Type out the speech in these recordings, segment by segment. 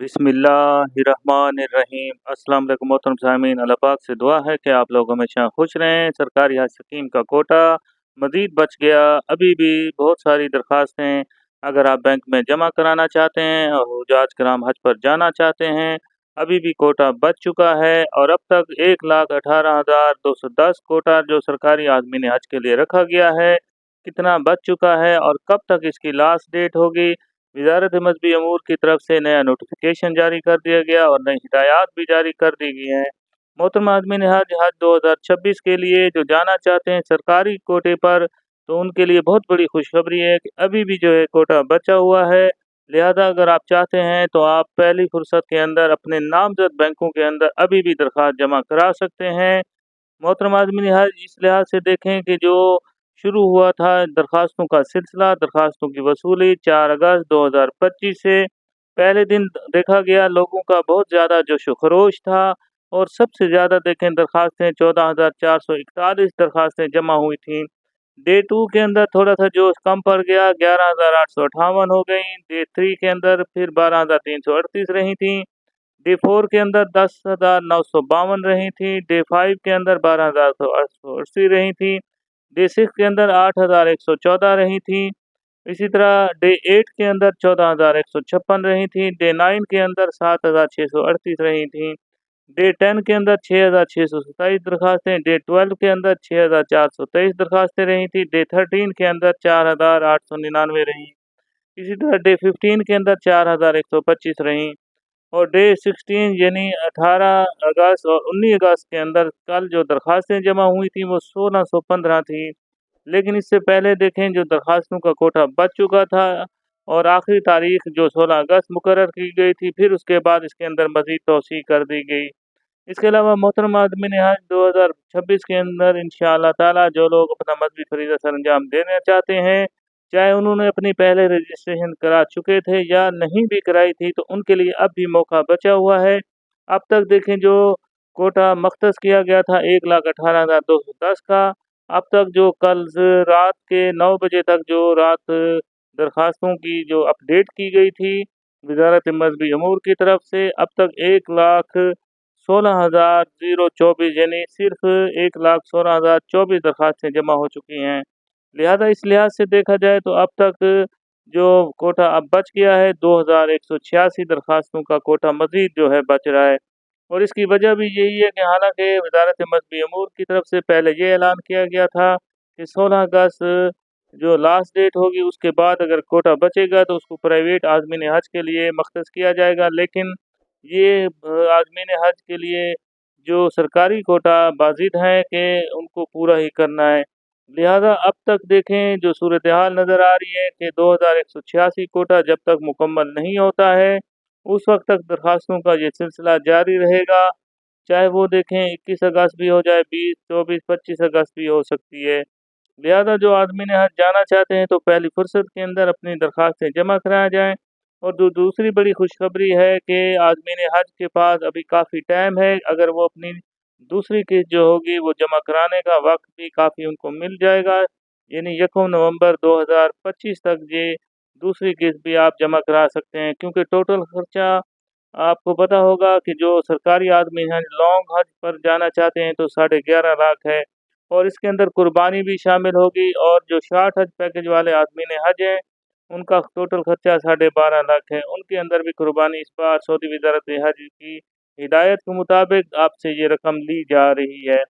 बिस्मिल्लाहिर्रहमानिर्रहीम। अस्सलाम वालेकुम मोहतरम सामीन, अल्लाह पाक से दुआ है कि आप लोग हमेशा खुश रहें। सरकारी हज स्कीम का कोटा मज़ीद बच गया। अभी भी बहुत सारी दरख्वास्तें अगर आप बैंक में जमा कराना चाहते हैं और हुजाज कराम हज पर जाना चाहते हैं, अभी भी कोटा बच चुका है। और अब तक 1,18,210 कोटा जो सरकारी आदमीन हज के लिए रखा गया है, कितना बच चुका है और कब तक इसकी लास्ट डेट होगी। वजारत मजहबी अमूर की तरफ से नया नोटिफिकेशन जारी कर दिया गया और नई हिदायत भी जारी कर दी गई हैं। मोहतरमा आदमीन हज हज 2026 के लिए जो जाना चाहते हैं सरकारी कोटे पर, तो उनके लिए बहुत बड़ी खुशखबरी है कि अभी भी जो है कोटा बचा हुआ है। लिहाजा अगर आप चाहते हैं तो आप पहली फुर्सत के अंदर अपने नामजद बैंकों के अंदर अभी भी दरख्वास्त जमा करा सकते हैं। मोहतरम आदमीन हज इस लिहाज से देखें कि जो शुरू हुआ था दरख्वास्तों का सिलसिला, दरख्वास्तों की वसूली 4 अगस्त 2025 से पहले दिन देखा गया लोगों का बहुत ज़्यादा जोश व खरोश था। और सबसे ज़्यादा देखें दरख्वास्तें 14,441 दरख्वास्तें जमा हुई थीं। डे 2 के अंदर थोड़ा सा जोश कम पड़ गया, 11,858 हो गई। डे 3 के अंदर फिर 12,338 रही थी। डे 4 के अंदर 10,952 रही थी। डे 5 के अंदर 12,880 रही थी। डे 6 के अंदर 8,114 रही थी। इसी तरह डे 8 के अंदर 14,156 रही थी। डे 9 के अंदर 7,638 रही थी। डे 10 के अंदर 6,627 दरख्वास्तें। डे 12 के अंदर 6,423 दरख्वास्तें रही थी। डे 13 के अंदर 4,899 रहीं। इसी तरह डे 15 के अंदर 4,125 रहीं। और डे 16 यानी 18 अगस्त और 19 अगस्त के अंदर कल जो दरख्वास्तें जमा हुई थी वो 1615 थी। लेकिन इससे पहले देखें जो दरख्वास्तों का कोटा बच चुका था और आखिरी तारीख जो 16 अगस्त मुकर्रर की गई थी, फिर उसके बाद इसके अंदर मज़ीद तोसी कर दी गई। इसके अलावा मोहतरम आदमीन हज 2026 के अंदर इंशाअल्लाह ताला जो लोग अपना मजहबी फरीज़ा सर अंजाम देना चाहते हैं, चाहे उन्होंने अपनी पहले रजिस्ट्रेशन करा चुके थे या नहीं भी कराई थी, तो उनके लिए अब भी मौका बचा हुआ है। अब तक देखें जो कोटा मख्तस किया गया था 1,18,210 का, अब तक जो कल रात के 9 बजे तक जो रात दरख्वास्तों की जो अपडेट की गई थी वजारत मजहबी अमूर की तरफ से, अब तक 1,16,024 यानी सिर्फ 1,16,024 दरख्वास्तें जमा हो चुकी हैं। लिहाजा इस लिहाज से देखा जाए तो अब तक जो कोटा अब बच गया है 2,186 दरख्वास्तों का कोटा मज़ीद जो है बच रहा है। और इसकी वजह भी यही है कि हालांकि वजारत मजहबी अमूर की तरफ से पहले ये ऐलान किया गया था कि 16 अगस्त जो लास्ट डेट होगी उसके बाद अगर कोटा बचेगा तो उसको प्राइवेट आदमीन हज के लिए मख्तस किया जाएगा। लेकिन ये आदमीन हज के लिए जो सरकारी कोटा बाजिद हैं कि उनको पूरा ही करना है। लिहाजा अब तक देखें जो सूरत हाल नज़र आ रही है कि 2,186 कोटा जब तक मुकम्मल नहीं होता है उस वक्त तक दरख्वास्तों का ये सिलसिला जारी रहेगा। चाहे वो देखें 21 अगस्त भी हो जाए, 20, 24, 25 अगस्त भी हो सकती है। लिहाजा जो आदमीन हज जाना चाहते हैं तो पहली फुर्सत के अंदर अपनी दरख्वास्तें जमा कराया जाएँ। और जो दूसरी बड़ी खुशखबरी है कि आदमीन हज के पास अभी काफ़ी टाइम है, अगर वो अपनी दूसरी किस्त जो होगी वो जमा कराने का वक्त भी काफ़ी उनको मिल जाएगा। यानी 1 नवंबर 2025 तक ये दूसरी किस्त भी आप जमा करा सकते हैं, क्योंकि टोटल खर्चा आपको पता होगा कि जो सरकारी आदमी हैं लॉन्ग हज पर जाना चाहते हैं तो 11.5 लाख है। और इसके अंदर कुर्बानी भी शामिल होगी। और जो शार्ट हज पैकेज वाले आदमीन हज हैं उनका टोटल खर्चा 12.5 लाख है। उनके अंदर भी कुर्बानी इस बार सऊदी वजारत हज की हिदायत के मुताबिक आपसे ये रकम ली जा रही है।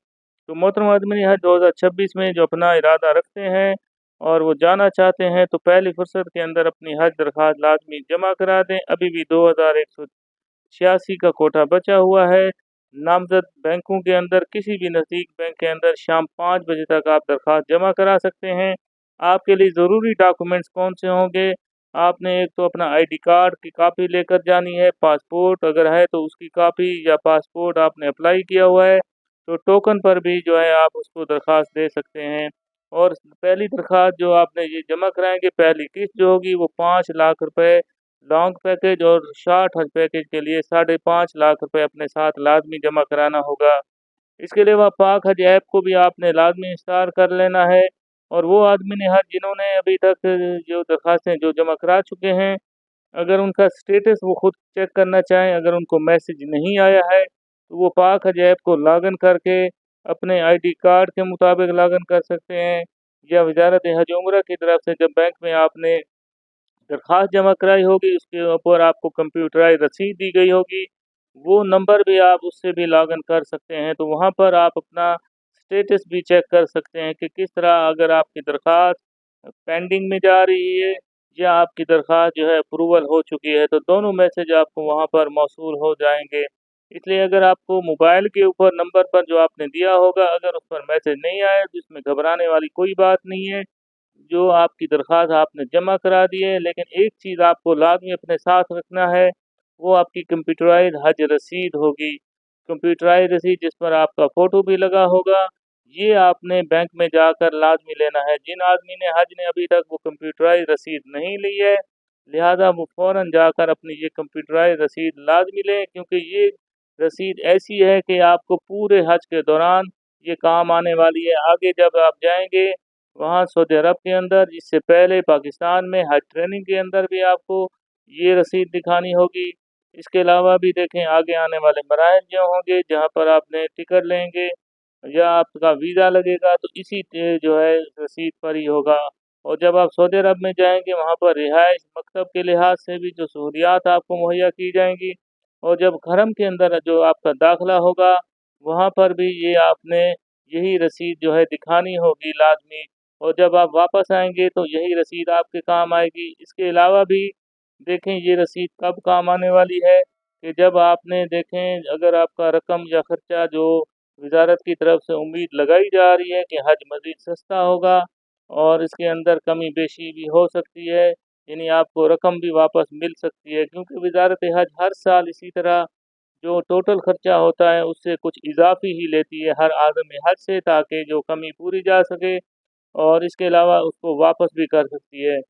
तो मोहतरम आदमीन हज 2026 में जो अपना इरादा रखते हैं और वो जाना चाहते हैं तो पहली फुर्सत के अंदर अपनी हज दरख्वास्त लाजमी जमा करा दें। अभी भी 2,186 का कोटा बचा हुआ है। नामजद बैंकों के अंदर किसी भी नज़दीक बैंक के अंदर शाम 5 बजे तक आप दरख्वास्त जमा करा सकते हैं। आपके लिए ज़रूरी डॉक्यूमेंट्स कौन से होंगे? आपने एक तो अपना आईडी कार्ड की कॉपी लेकर जानी है, पासपोर्ट अगर है तो उसकी कॉपी, या पासपोर्ट आपने अप्लाई किया हुआ है तो टोकन पर भी जो है आप उसको दरख्वास्त दे सकते हैं। और पहली दरख्वास्त जो आपने ये जमा कराएंगे, पहली किस्त जो होगी वो 5 लाख रुपए लॉन्ग पैकेज और शॉर्ट हज पैकेज के लिए 5.5 लाख रुपए अपने साथ लाजमी जमा कराना होगा। इसके अलावा पाक हज ऐप को भी आपने लाजमी इंस्टॉल कर लेना है। और वो आदमी ने हज जिन्होंने अभी तक जो दरख्वास्तें जो जमा करा चुके हैं अगर उनका स्टेटस वो खुद चेक करना चाहें, अगर उनको मैसेज नहीं आया है तो वो पाक हज ऐप को लॉगिन करके अपने आईडी कार्ड के मुताबिक लॉगिन कर सकते हैं, या वजारत हज उम्रा की तरफ से जब बैंक में आपने दरख्वास्त जमा कराई होगी उसके ऊपर आपको कंप्यूटराइज रसीद दी गई होगी, वो नंबर भी आप उससे भी लॉगिन कर सकते हैं। तो वहाँ पर आप अपना स्टेटस भी चेक कर सकते हैं कि किस तरह, अगर आपकी दरख्वास्त पेंडिंग में जा रही है या आपकी दरख्वास्त जो है अप्रूवल हो चुकी है, तो दोनों मैसेज आपको वहाँ पर मौसूल हो जाएंगे। इसलिए अगर आपको मोबाइल के ऊपर नंबर पर जो आपने दिया होगा अगर उस पर मैसेज नहीं आया तो इसमें घबराने वाली कोई बात नहीं है। जो आपकी दरख्वास्त आपने जमा करा दी है, लेकिन एक चीज़ आपको लाज़मी अपने साथ रखना है, वो आपकी कंप्यूटराइज़ हज रसीद होगी। कंप्यूटराइज़ रसीद जिस पर आपका फ़ोटो भी लगा होगा, ये आपने बैंक में जाकर लाज़मी लेना है। जिन आदमी ने हज ने अभी तक वो कंप्यूटराइज़ रसीद नहीं ली है, लिहाजा वो फ़ौरन जाकर अपनी ये कंप्यूटराइज़ रसीद लाज़मी लें, क्योंकि ये रसीद ऐसी है कि आपको पूरे हज के दौरान ये काम आने वाली है। आगे जब आप जाएँगे वहाँ सऊदी अरब के अंदर, इससे पहले पाकिस्तान में हज ट्रेनिंग के अंदर भी आपको ये रसीद दिखानी होगी। इसके अलावा भी देखें आगे आने वाले मराहल जो होंगे जहाँ पर आपने टिकट लेंगे या आपका वीज़ा लगेगा तो इसी जो है रसीद पर ही होगा। और जब आप सऊदी अरब में जाएंगे वहाँ पर रिहाइश मकतब के लिहाज से भी जो सहूलियात आपको मुहैया की जाएंगी, और जब हरम के अंदर जो आपका दाखिला होगा वहाँ पर भी ये आपने यही रसीद जो है दिखानी होगी लाजमी। और जब आप वापस आएंगे तो यही रसीद आपके काम आएगी। इसके अलावा भी देखें ये रसीद कब काम आने वाली है कि जब आपने देखें अगर आपका रकम या खर्चा जो वजारत की तरफ से उम्मीद लगाई जा रही है कि हज मज़ीद सस्ता होगा और इसके अंदर कमी बेशी भी हो सकती है, यानी आपको रकम भी वापस मिल सकती है, क्योंकि वजारत हज हर साल इसी तरह जो टोटल खर्चा होता है उससे कुछ इजाफी ही लेती है हर आदमी हज से, ताकि जो कमी पूरी जा सके और इसके अलावा उसको वापस भी कर सकती है।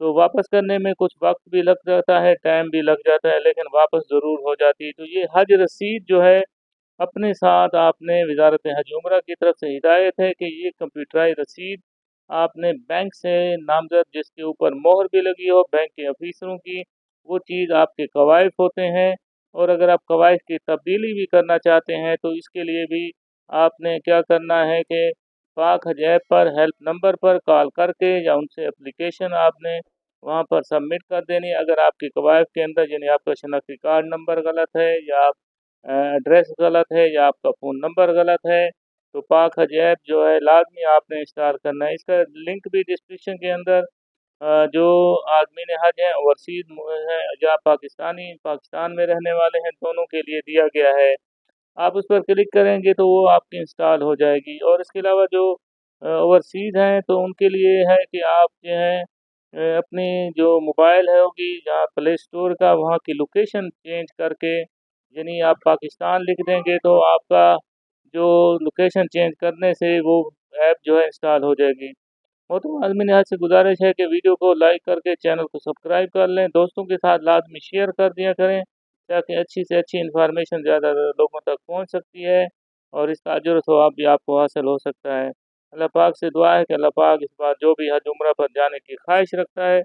तो वापस करने में कुछ वक्त भी लग जाता है, टाइम भी लग जाता है, लेकिन वापस ज़रूर हो जाती है। तो ये हज रसीद जो है अपने साथ आपने, वजारत हज उम्रा की तरफ से हिदायत है कि ये कंप्यूटराइज रसीद आपने बैंक से नामजद जिसके ऊपर मोहर भी लगी हो बैंक के अफीसरों की, वो चीज़ आपके कवायद होते हैं। और अगर आप कवायद की तब्दीली भी करना चाहते हैं तो इसके लिए भी आपने क्या करना है कि पाक हज ऐप पर हेल्प नंबर पर कॉल करके या उनसे एप्लीकेशन आपने वहाँ पर सबमिट कर देनी है। अगर आपकी कवायद के अंदर यानी आपका शनाख्ती कार्ड नंबर गलत है या एड्रेस गलत है या आपका फ़ोन नंबर गलत है, तो पाक हज ऐप जो है लाजमी आपने इंस्टॉल करना है। इसका लिंक भी डिस्क्रिप्शन के अंदर जो आदमीन हज हैं ओवरसीज़ हैं या पाकिस्तान में रहने वाले हैं, दोनों के लिए दिया गया है। आप उस पर क्लिक करेंगे तो वो आपकी इंस्टॉल हो जाएगी। और इसके अलावा जो ओवरसीज़ हैं तो उनके लिए है कि आप जो है अपनी जो मोबाइल है होगी या प्ले स्टोर का वहाँ की लोकेशन चेंज करके, यानी आप पाकिस्तान लिख देंगे तो आपका जो लोकेशन चेंज करने से वो ऐप जो है इंस्टॉल हो जाएगी। और तो आदमी आज से गुजारिश है कि वीडियो को लाइक करके चैनल को सब्सक्राइब कर लें, दोस्तों के साथ लाजमी शेयर कर दिया करें, ताकि अच्छी से अच्छी इन्फॉर्मेशन ज़्यादा लोगों तक पहुंच सकती है और इसका अजर व सवाब भी आपको हासिल हो सकता है। अल्लाह पाक से दुआ है कि अल्लाह पाक इस बार जो भी हज उम्रा पर जाने की ख्वाहिश रखता है,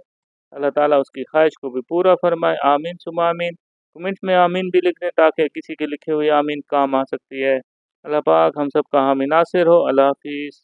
अल्लाह ताला उसकी ख्वाहिश को भी पूरा फरमाए। आमीन सुमा आमीन। कमेंट में आमीन भी लिख दें ताकि किसी के लिखे हुए आमीन काम आ सकती है। अल्लाह पाक हम सब का हामी नासिर हो। अल्लाह हाफिज़।